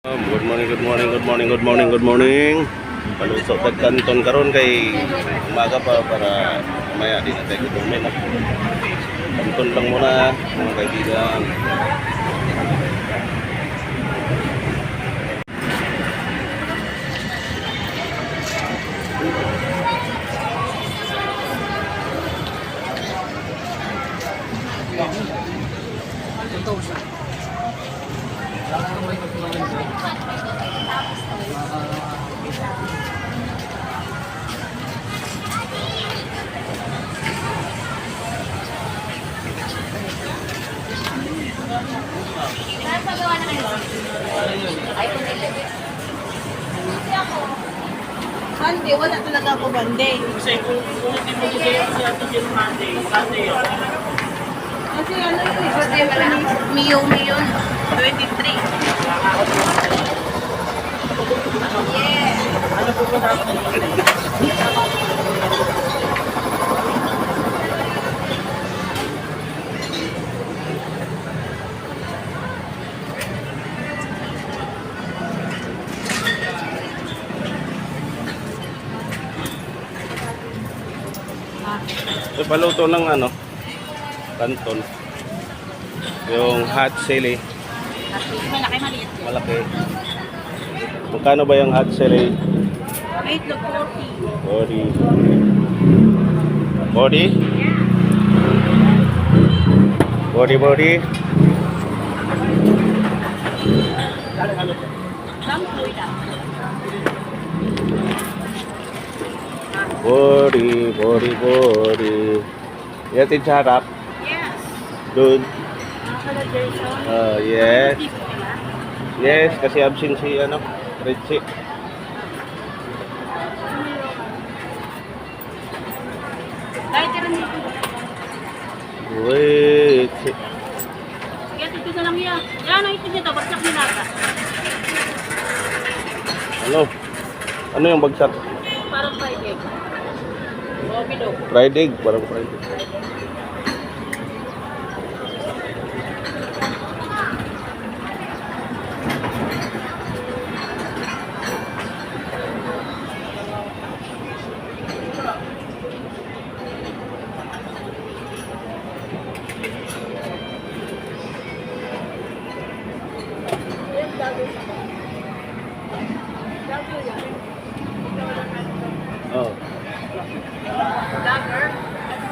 Good morning, good morning, good morning, good morning, good morning. Palusot at kanton karon kay umaga pa para mamaya din natin gutumin. Kanton lang muna mga kaibigan. Monday, wala talaga ako Monday. Kasi kung hindi mo bigay ako sa atin yung Monday, Sunday yun. Kasi ano yung birthday wala ako. Mio, 23. Yeah. Ano po ba natin? So, paluto ng ano, kanton. Yung hot sili, Malaki, maliit. malaki. Magkano ba yung hot sili? Wait, look, 40. 40. 40? 40. Sampoy lang. 40. Yatin sa harap. Yes. Doon. Nakalagay sa... Yes. Yes, kasi absent si ano, Richie. Kahit yan dito. Wait. Kaya dito na lang yan. Yan, ang ito dito. Bagsak nilata. Ano? Ano yung bagsak? Parang fried egg. O, bilog. Fried egg, parang fried egg. Oh. Vlogger.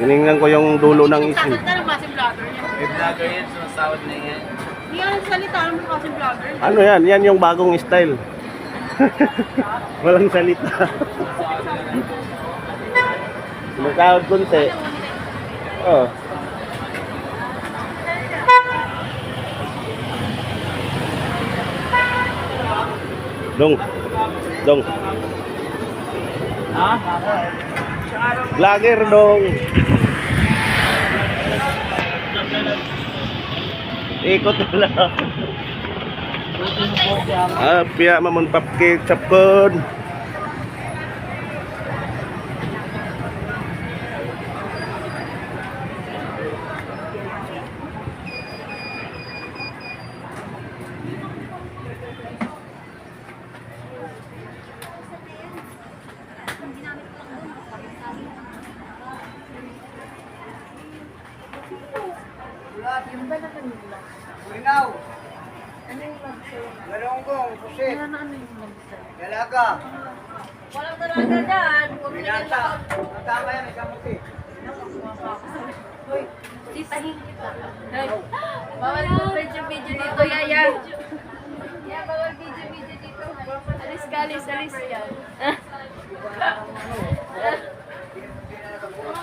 Tiningnan ko yung dulo ng isin. Sasad na ng klaseng vlogger niya. May vlogger yan, sumasawad na yan. Hindi ka nagsalita ng klaseng vlogger. Ano yan? Yan yung bagong style. Walang salita. Sumasahod kunti. Oh. Dong. Dong. Ha? Vlogger dong. Ikot lang. Pia mamon papke chapkon. Ikaw! Galonggong, pusit, dalaga, Walang talaga dyan. binata. Matama yan, may kamuti. Sitahin kita. Bawal mo video dito, Yaya. Yeah, bawal video dito. Alis ka, alis yan.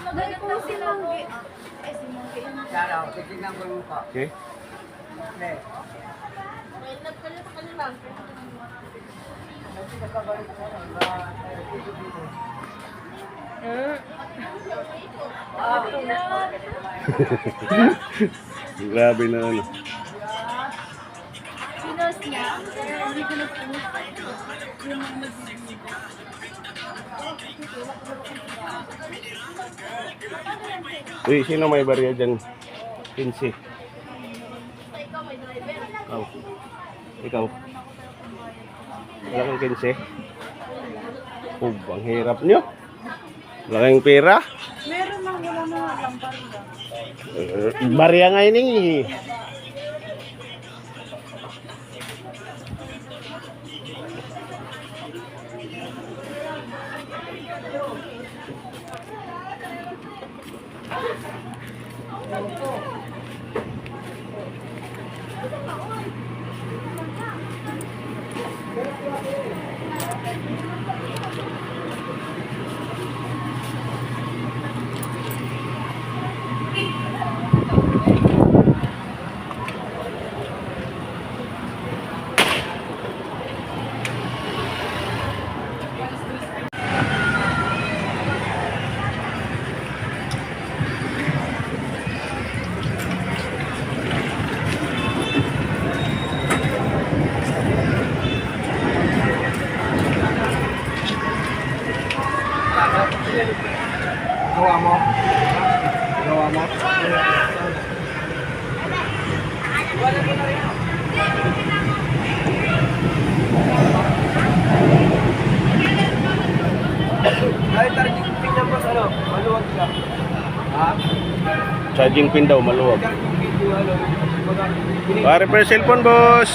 Maganda po si Manggi. Ay, si Manggi. Sana, titignan ko yung mukha. Okay. Okay. May nagkalit ka lang. Grabe na ano. Pinos niya. Hindi ko na Uy, sino may barya dyan? 15. Ikaw may Oh. Ikaw? Wala kang 15? Oh, ang hirap nyo. Wala kang pera? Meron lang, wala na lang barya. Barya nga ini. Gawa mo. Gawa mo. Ay, tarjing pin boss, ano? Maluwag siya. Ha? Charging pin daw, maluwag. Tarjing pin ano? Pare, per cellphone, boss.